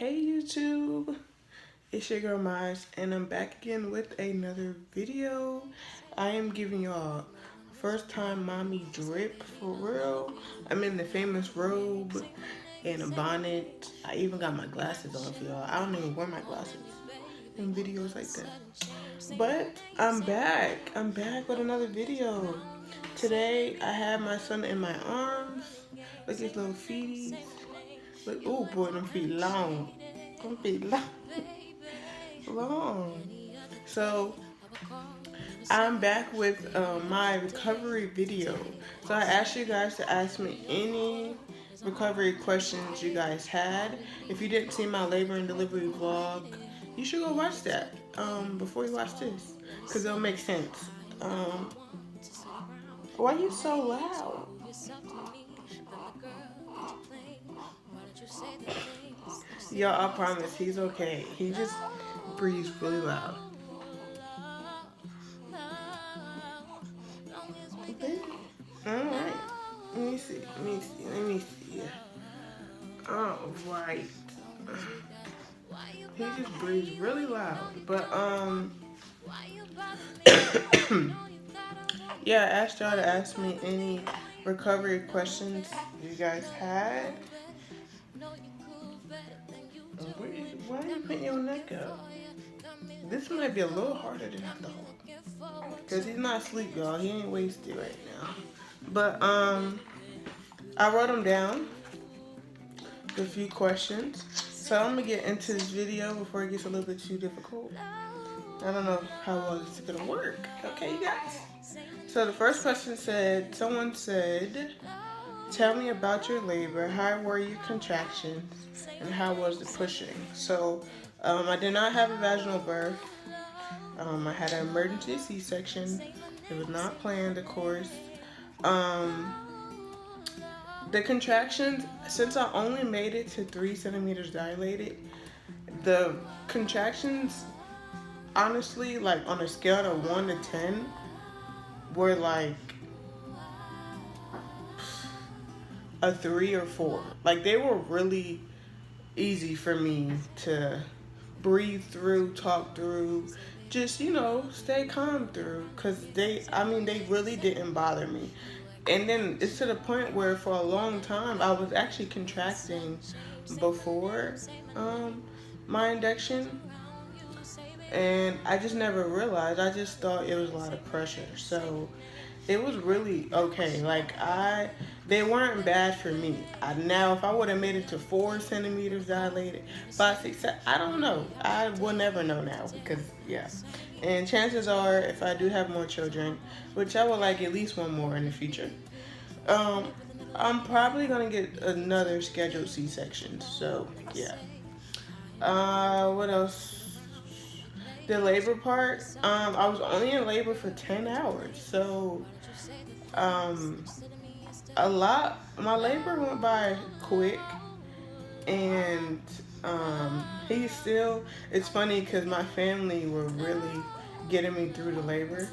Hey YouTube, it's your girl Maj, and I'm back again with another video. I am giving y'all first time mommy drip for real. I'm in the famous robe and a bonnet. I even got my glasses on for y'all. I don't even wear my glasses in videos like that. But I'm back. I'm back with another video. Today I have my son in my arms. Look at his little feeties. Look, oh boy, them feet long. Them feet long. long. So I'm back with my recovery video. So I asked you guys to ask me any recovery questions you guys had. If you didn't see my labor and delivery vlog, you should go watch that before you watch this, because it'll make sense. Why are you so loud? Y'all, I promise he's okay. He just breathes really loud. Okay. Alright. Let me see. Alright. He just breathes really loud. But yeah, I asked y'all to ask me any recovery questions you guys had. Why are you putting your neck up? This might be a little harder than I thought. Because he's not asleep, y'all. He ain't wasted right now. But I wrote them down. A few questions. So I'm gonna get into this video before it gets a little bit too difficult. I don't know how well this is gonna work. Okay, you guys. So the first question said, someone said, tell me about your labor. How were your contractions? And how was the pushing? So I did not have a vaginal birth. I had an emergency C-section. It was not planned, of course. The contractions, since I only made it to 3 centimeters dilated, the contractions, honestly, like on a scale of 1 to 10, were like a 3 or 4. Like, they were really easy for me to breathe through, talk through, just, stay calm through, because they really didn't bother me. And then it's to the point where for a long time I was actually contracting before my induction, and I just never realized. I just thought it was a lot of pressure. So it was really okay. Like, they weren't bad for me. Now, if I would have made it to 4 centimeters dilated, 5, 6, 7, I don't know. I will never know now, because, yeah. And chances are, if I do have more children, which I would like at least one more in the future, I'm probably going to get another scheduled C-section. So, yeah. What else? The labor part, I was only in labor for 10 hours. So, my labor went by quick, and it's funny because my family were really getting me through the labor.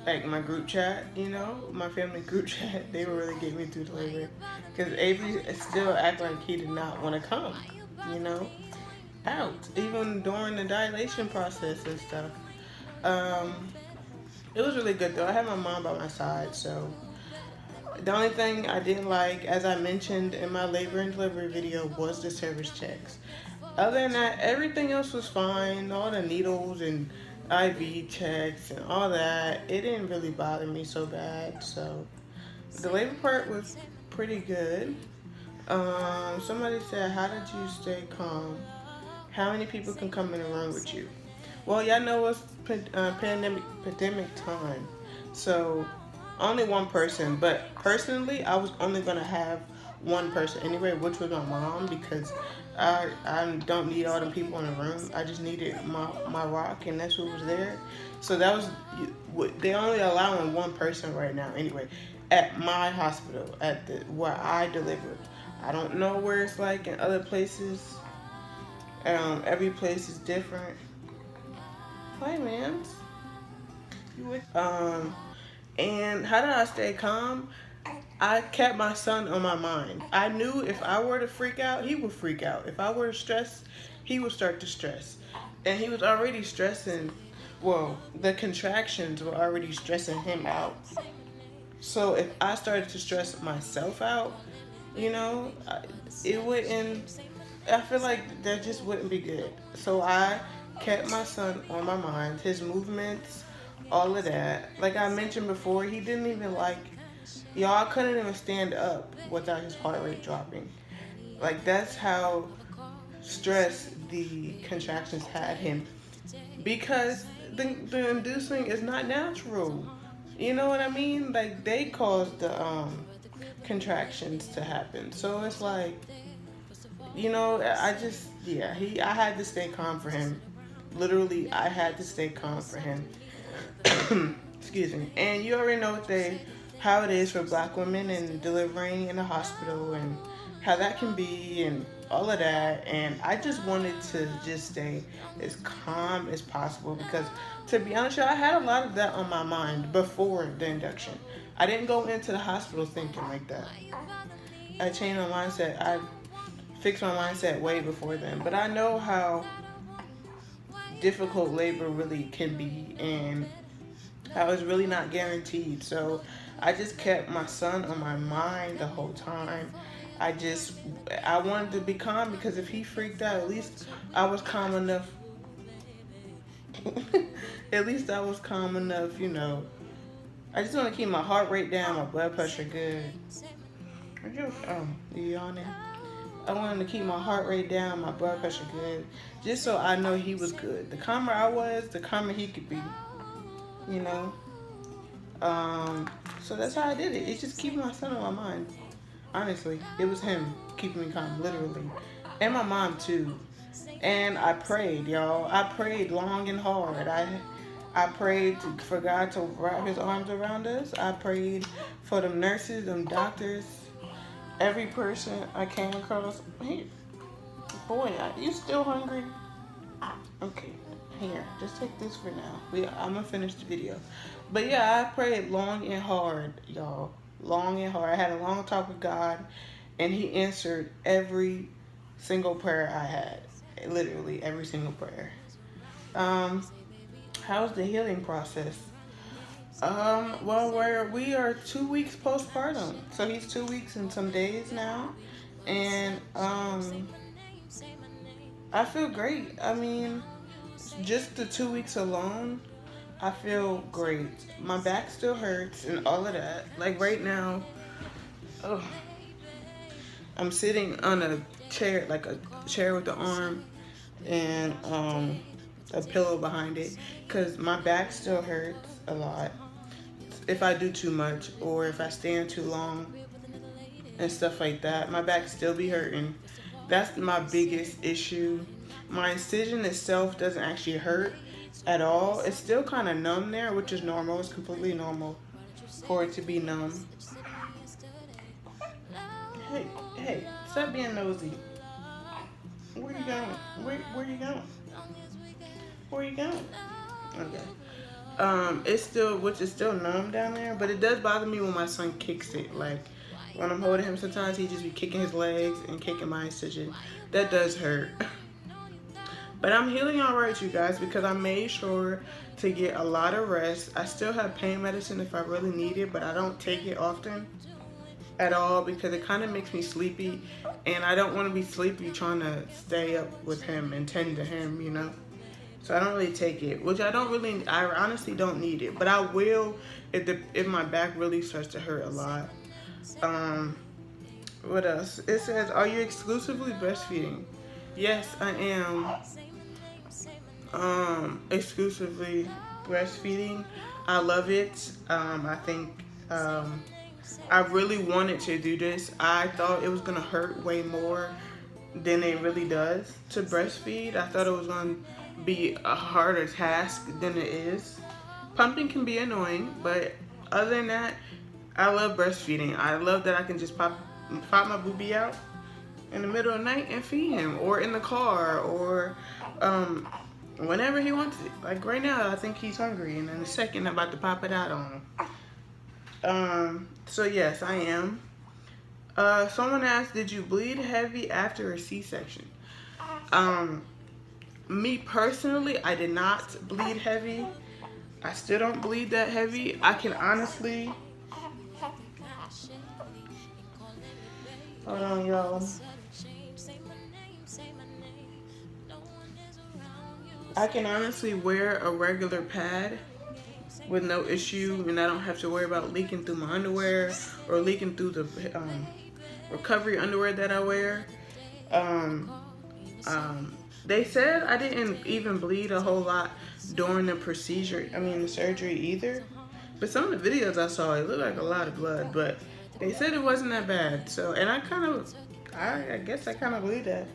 Like my group chat, my family group chat, they were really getting me through the labor, because Avery still act like he did not want to come, out, even during the dilation process and stuff. It was really good though. I had my mom by my side, so the only thing I didn't like, as I mentioned in my labor and delivery video, was the service checks. Other than that, everything else was fine. All the needles and IV checks and all that, it didn't really bother me so bad. So the labor part was pretty good. Somebody said, how did you stay calm? How many people can come in a room with you? Well, y'all know it's pandemic time, so only one person. But personally, I was only gonna have one person anyway, which was my mom, because I don't need all the people in the room. I just needed my rock, and that's what was there. So that was, they only allowing one person right now anyway at my hospital, where I delivered. I don't know where it's like in other places. Every place is different. Hi, man. And how did I stay calm? I kept my son on my mind. I knew if I were to freak out, he would freak out. If I were to stress, he would start to stress. And he was already stressing. Well, the contractions were already stressing him out. So if I started to stress myself out, you know, it wouldn't, I feel like that just wouldn't be good. So I kept my son on my mind, his movements, all of that. Like I mentioned before, he didn't even like, y'all couldn't even stand up without his heart rate dropping. Like that's how stressed the contractions had him because the inducing is not natural. You know what I mean? Like they caused the contractions to happen. So it's like, you know, I just yeah, I had to stay calm for him. Literally, I had to stay calm for him. Excuse me. And you already know how it is for black women and delivering in a hospital and how that can be and all of that. And I just wanted to just stay as calm as possible because, to be honest, I had a lot of that on my mind before the induction. I didn't go into the hospital thinking like that. I changed my mindset. I fixed my mindset way before then. But I know how difficult labor really can be and how it's really not guaranteed. So I just kept my son on my mind the whole time. I wanted to be calm because if he freaked out, at least I was calm enough. At least I was calm enough, you know. I just want to keep my heart rate down, my blood pressure good. You yawning? I wanted to keep my heart rate down, my blood pressure good, just so I know he was good. The calmer I was, the calmer he could be, you know. So that's how I did it. It's just keeping my son on my mind. Honestly, it was him keeping me calm, literally, and my mom too. And I prayed, y'all. I prayed long and hard. I prayed for God to wrap His arms around us. I prayed for them nurses, them doctors, every person I came across. Hey, boy, you still hungry? Okay, here, just take this for now. I'm gonna finish the video. But yeah, I prayed long and hard, y'all. Long and hard. I had a long talk with God, and He answered every single prayer I had. Literally every single prayer. Um, how's the healing process? Well, we are 2 weeks postpartum, so he's 2 weeks and some days now, and I feel great. I mean, just the 2 weeks alone, I feel great. My back still hurts and all of that. Like right now, oh, I'm sitting on a chair, like a chair with the arm and a pillow behind it, because my back still hurts a lot if I do too much or if I stand too long and stuff like that. My back still be hurting. That's my biggest issue. My incision itself doesn't actually hurt at all. It's still kind of numb there, which is normal. It's completely normal for it to be numb. Hey, hey, stop being nosy. Where you going? Where you going? Where you going? Okay. It's still, which is still numb down there, but it does bother me when my son kicks it. Like when I'm holding him, sometimes he just be kicking his legs and kicking my incision. That does hurt. But I'm healing all right, you guys, because I made sure to get a lot of rest. I still have pain medicine if I really need it, but I don't take it often at all because it kind of makes me sleepy, and I don't want to be sleepy trying to stay up with him and tend to him, you know. So I don't really take it, which I honestly don't need it, but I will if my back really starts to hurt a lot. What else? It says, are you exclusively breastfeeding? Yes, I am. Exclusively breastfeeding. I love it. I think I really wanted to do this. I thought it was gonna hurt way more than it really does to breastfeed. I thought it was gonna be a harder task than it is. Pumping can be annoying, but other than that, I love breastfeeding. I love that I can just pop my boobie out in the middle of the night and feed him, or in the car, or whenever he wants it. Like right now, I think he's hungry, and in a second, I'm about to pop it out on him. So yes, I am. Someone asked, did you bleed heavy after a C-section? Me personally, I did not bleed heavy. I still don't bleed that heavy. I can honestly, hold on, y'all. I can honestly wear a regular pad with no issue, and I don't have to worry about leaking through my underwear or leaking through the recovery underwear that I wear. Um, they said I didn't even bleed a whole lot during the procedure, the surgery either. But some of the videos I saw, it looked like a lot of blood, but they said it wasn't that bad. So, and I guess I kind of believe that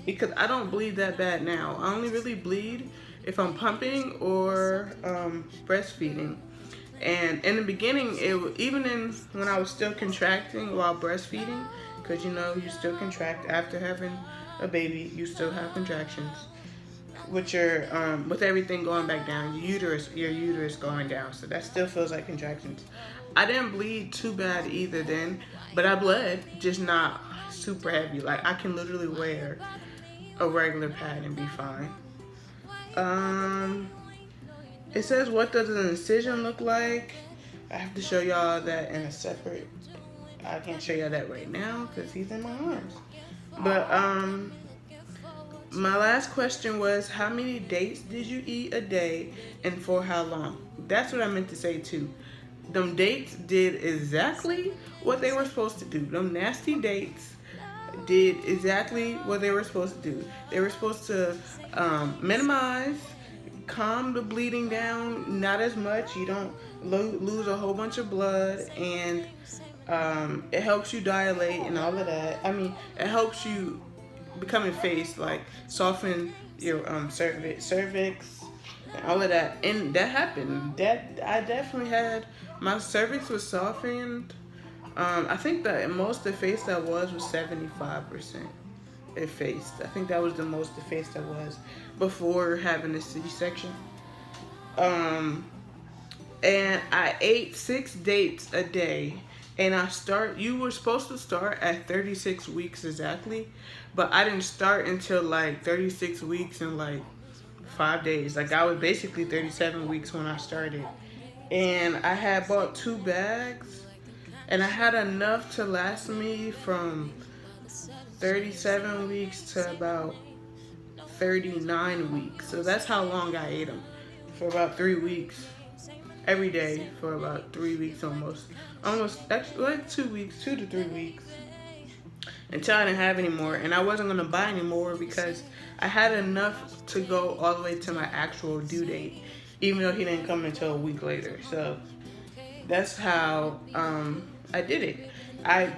because I don't bleed that bad now. I only really bleed if I'm pumping or breastfeeding. And in the beginning, even when I was still contracting while breastfeeding, because you still contract after having a baby, you still have contractions with your with everything going back down, your uterus going down, so that still feels like contractions. I didn't bleed too bad either then, but I bled, just not super heavy. Like I can literally wear a regular pad and be fine. It says, what does an incision look like? I have to show y'all that in a separate, I can't show y'all that right now because he's in my arms. But my last question was, how many dates did you eat a day and for how long? That's what I meant to say too. Them dates did exactly what they were supposed to do. Them nasty dates did exactly what they were supposed to do. They were supposed to minimize, calm the bleeding down, not as much. You don't lose a whole bunch of blood, and it helps you dilate and all of that. It helps you becoming face, like soften your cervix and all of that. And that happened. That I definitely had, my cervix was softened. I think that most effaced I was 75% effaced. I think that was the most effaced I was before having a C-section. And I ate 6 dates a day. And you were supposed to start at 36 weeks exactly, but I didn't start until like 36 weeks and like 5 days. Like I was basically 37 weeks when I started. And I had bought 2 bags, and I had enough to last me from 37 weeks to about 39 weeks. So that's how long I ate them, for about 3 weeks. Every day for about 3 weeks almost actually like 2 weeks, 2 to 3 weeks, until I didn't have any more, and I wasn't gonna buy any more because I had enough to go all the way to my actual due date, even though he didn't come until a week later. So that's how I did it.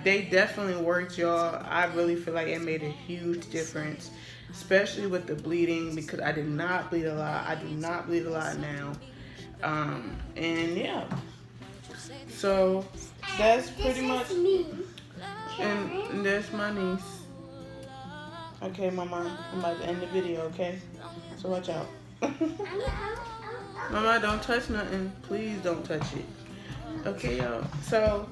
They definitely worked, y'all. I really feel like it made a huge difference, especially with the bleeding, because I did not bleed a lot. I do not bleed a lot now. And yeah, so that's pretty much, and that's my niece. Okay, Mama, I'm about to end the video, okay? So watch out. Mama, don't touch nothing. Please don't touch it. Okay, y'all. So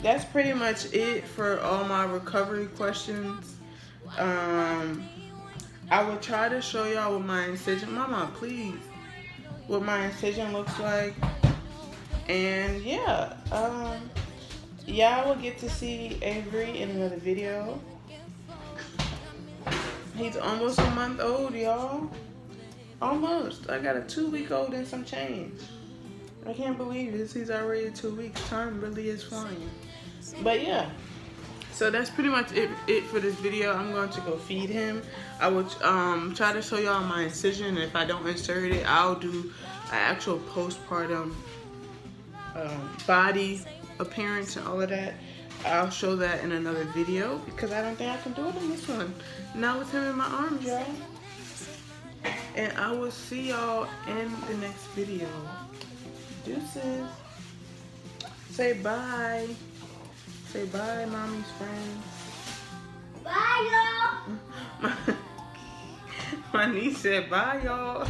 that's pretty much it for all my recovery questions. I will try to show y'all what my incision, Mama, please, what my incision looks like. And yeah, y'all will get to see Avery in another video. He's almost a month old, y'all. Almost. I got a 2-week-old and some change. I can't believe this. He's already 2 weeks. Time really is flying. But yeah. So that's pretty much it for this video. I'm going to go feed him. I will try to show y'all my incision. And if I don't insert it, I'll do an actual postpartum body appearance and all of that. I'll show that in another video because I don't think I can do it in this one. Not with him in my arms, y'all. And I will see y'all in the next video. Deuces. Say bye. Say bye, mommy's friends. Bye, y'all. My niece said bye, y'all.